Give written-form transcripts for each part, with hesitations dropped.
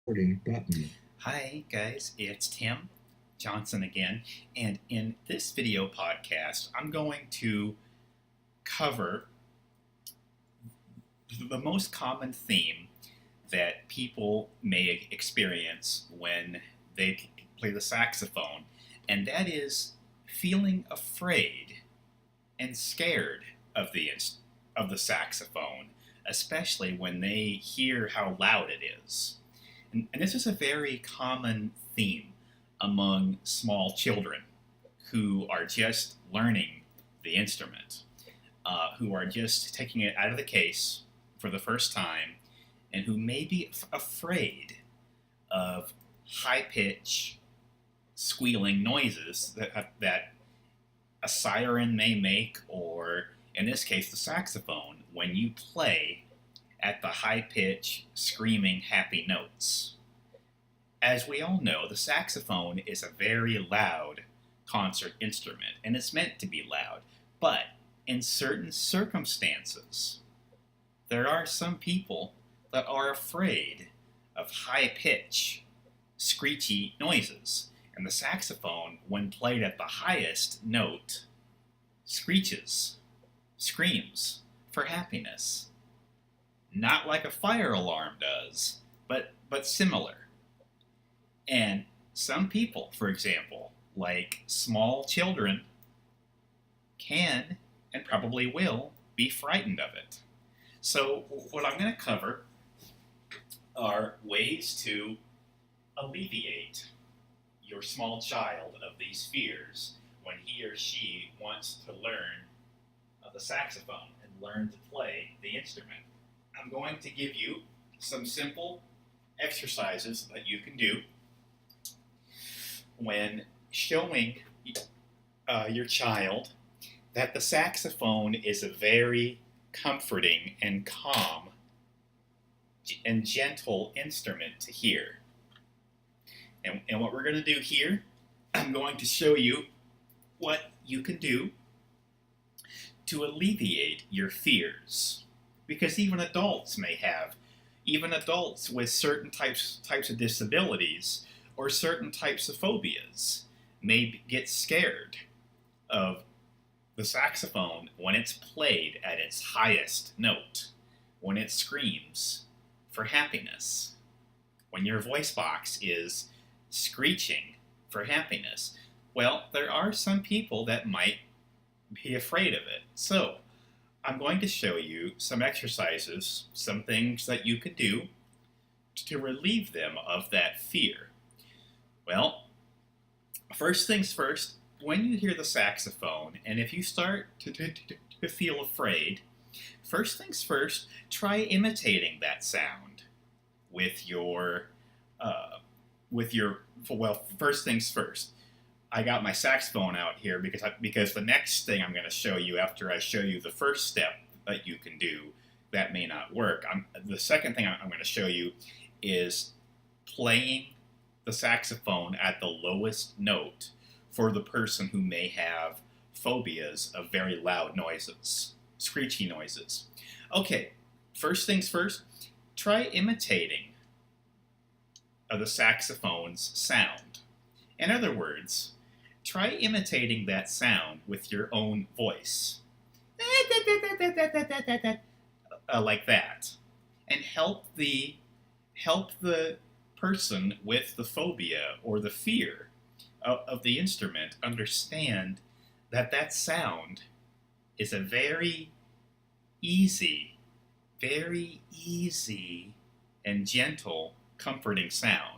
Recording button. Hi guys, it's Tim Johnson again, and in this video podcast, I'm going to cover the most common theme that people may experience when they play the saxophone, and that is feeling afraid and scared of the saxophone, especially when they hear how loud it is. And this is a very common theme among small children who are just learning the instrument, who are just taking it out of the case for the first time, and who may be afraid of high pitch squealing noises that a siren may make, or in this case, the saxophone, when you play at the high pitch, screaming, happy notes. As we all know, the saxophone is a very loud concert instrument, and it's meant to be loud. But in certain circumstances, there are some people that are afraid of high pitch, screechy noises. And the saxophone, when played at the highest note, screeches, screams for happiness. Not like a fire alarm does, but similar. And some people, for example, like small children, can and probably will be frightened of it. So what I'm going to cover are ways to alleviate your small child of these fears when he or she wants to learn the saxophone and learn to play the instrument. I'm going to give you some simple exercises that you can do when showing your child that the saxophone is a very comforting and calm and gentle instrument to hear. And what we're going to do here, I'm going to show you what you can do to alleviate your fears. Because even adults with certain types of disabilities or certain types of phobias may get scared of the saxophone when it's played at its highest note, when it screams for happiness, when your voice box is screeching for happiness. Well, there are some people that might be afraid of it. So, I'm going to show you some exercises, some things that you can do to relieve them of that fear. Well, first things first, when you hear the saxophone, and if you start to feel afraid, first things first, try imitating that sound with your, first things first. I got my saxophone out here because the next thing I'm going to show you after I show you the first step that you can do that may not work. The second thing I'm going to show you is playing the saxophone at the lowest note for the person who may have phobias of very loud noises, screechy noises. Okay, first things first, try imitating the saxophone's sound. In other words, try imitating that sound with your own voice. Like that. And help the person with the phobia or the fear of the instrument understand that sound is a very easy and gentle, comforting sound.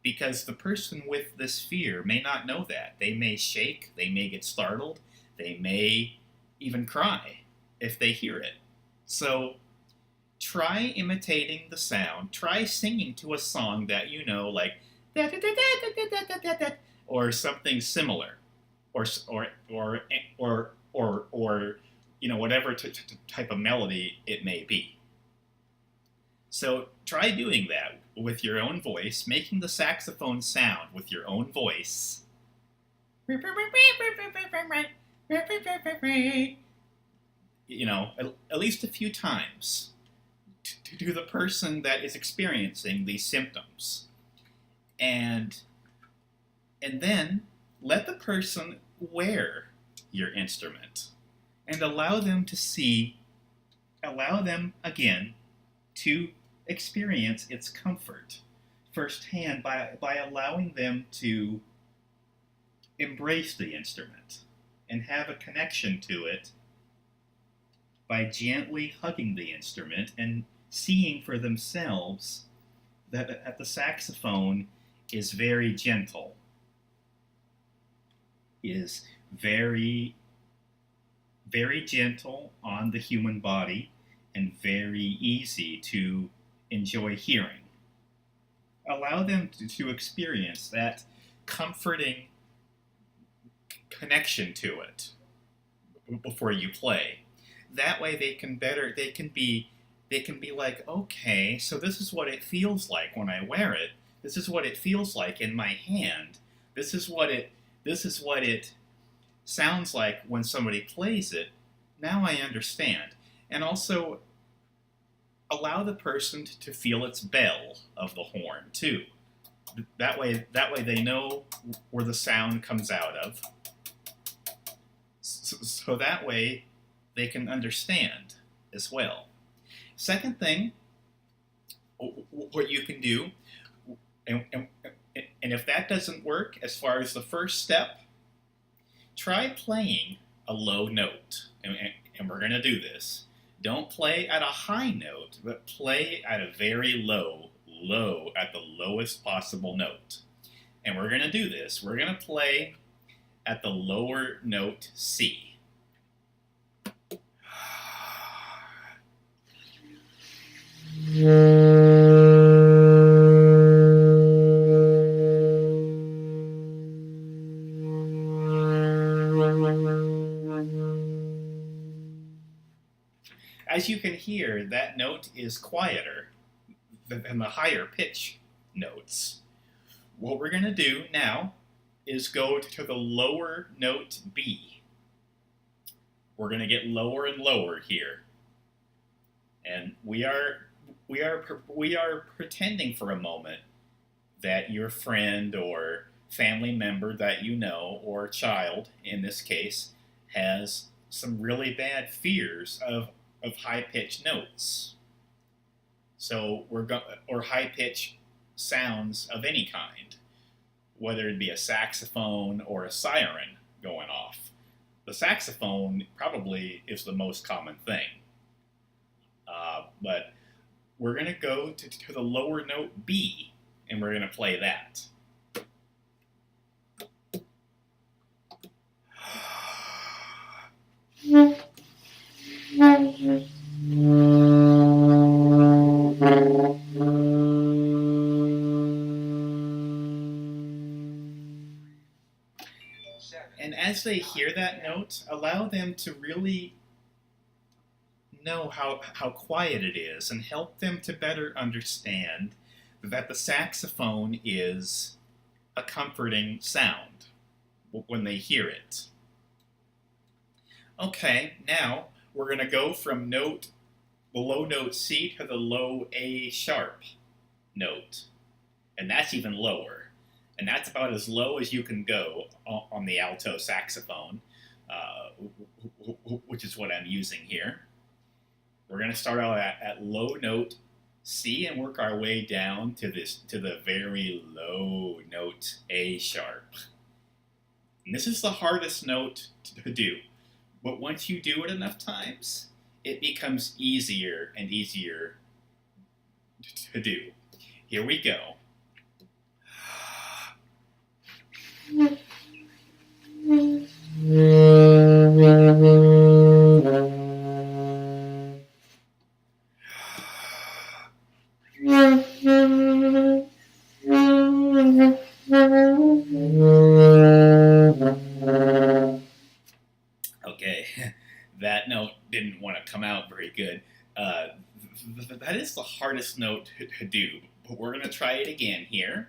Because the person with this fear may not know that. They may shake, they may get startled, they may even cry if they hear it. So try imitating the sound. Try singing to a song that you know, like or something similar, or whatever type of melody it may be. So try doing that with your own voice, making the saxophone sound with your own voice. At least a few times. to the person that is experiencing these symptoms. And and then let the person wear your instrument and allow them to see, allow them again to experience its comfort firsthand by allowing them to embrace the instrument and have a connection to it by gently hugging the instrument and seeing for themselves that the saxophone is very gentle, is very, very gentle on the human body and very easy to enjoy hearing. Allow them to experience that comforting connection to it before you play. That way they can be like, okay, so this is what it feels like when I wear it. This is what it feels like in my hand. This is what it sounds like when somebody plays it. Now I understand. And also allow the person to feel its bell of the horn too. That way they know where the sound comes out of. So that way they can understand as well. Second thing, what you can do, and if that doesn't work as far as the first step, try playing a low note. And we're going to do this. Don't play at a high note, but play at a very low, at the lowest possible note. And we're going to do this. We're going to play at the lower note C. As you can hear, that note is quieter than the higher pitch notes. What we're going to do now is go to the lower note B. We're going to get lower and lower here. And we are pretending for a moment that your friend or family member that you know, or child in this case, has some really bad fears of high-pitched notes. So or high-pitched sounds of any kind, whether it be a saxophone or a siren going off. The saxophone probably is the most common thing. But we're going to go to the lower note B, and we're going to play that. And as they hear that note, allow them to really know how quiet it is and help them to better understand that the saxophone is a comforting sound when they hear it. Okay, now we're going to go from the low note C to the low A sharp note. And that's even lower. And that's about as low as you can go on the alto saxophone, which is what I'm using here. We're going to start out at low note C and work our way down to the very low note A sharp. And this is the hardest note to do. But once you do it enough times, it becomes easier and easier to do. Here we go. Okay, that note didn't want to come out very good. That is the hardest note to do, but we're going to try it again here.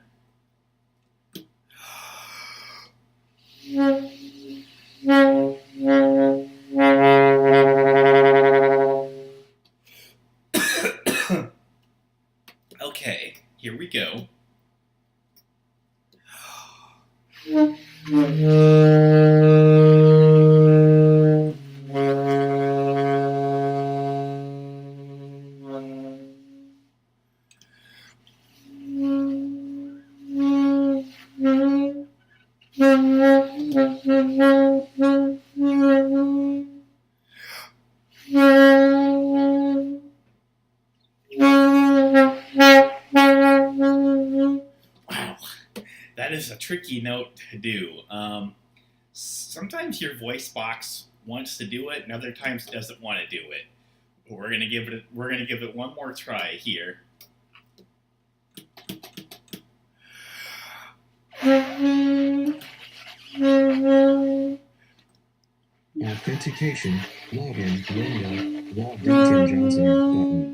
here we go. Wow, that is a tricky note to do. Sometimes your voice box wants to do it, and other times doesn't want to do it. But we're gonna give it one more try here. Authentication, login, window, Walt Johnson button.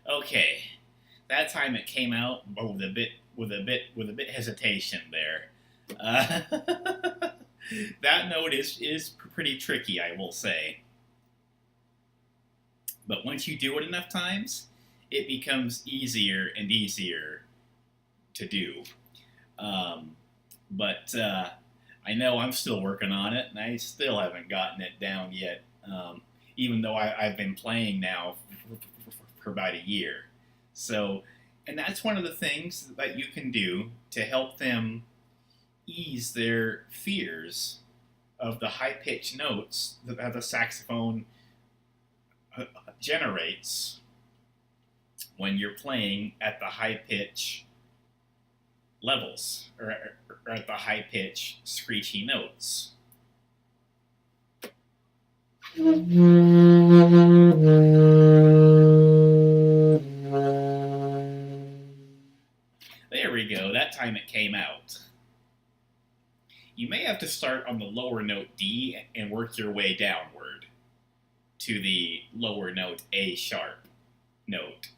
Okay, that time it came out with a bit hesitation there. That note is pretty tricky, I will say. But once you do it enough times, it becomes easier and easier to do. But I know I'm still working on it, and I still haven't gotten it down yet. Even though I've been playing now for about a year. So, and that's one of the things that you can do to help them ease their fears of the high-pitched notes that the saxophone generates when you're playing at the high-pitch levels, or at the high-pitch screechy notes. There we go, that time it came out. You may have to start on the lower note D and work your way downward to the lower note A sharp note.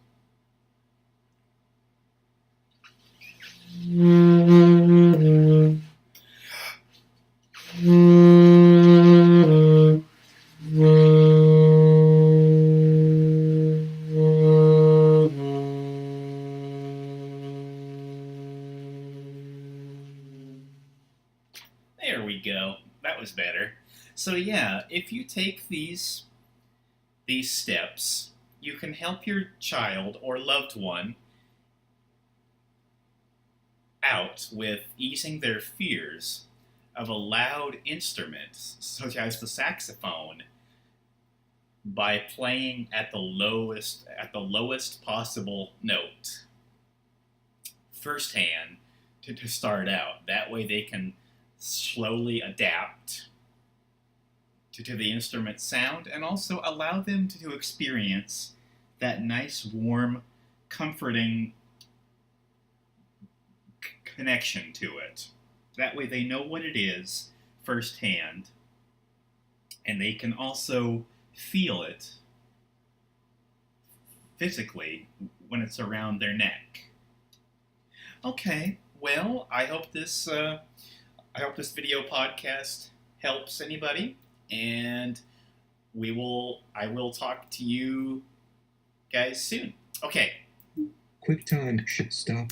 There we go. That was better. So yeah, if you take these steps, you can help your child or loved one out with easing their fears of a loud instrument, such as the saxophone, by playing at the lowest possible note firsthand to start out. That way they can slowly adapt to the instrument sound, and also allow them to experience that nice, warm, comforting connection to it. That way they know what it is firsthand, and they can also feel it physically when it's around their neck. Okay, well, I hope this video podcast helps anybody, and I will talk to you guys soon. Okay. QuickTime should stop.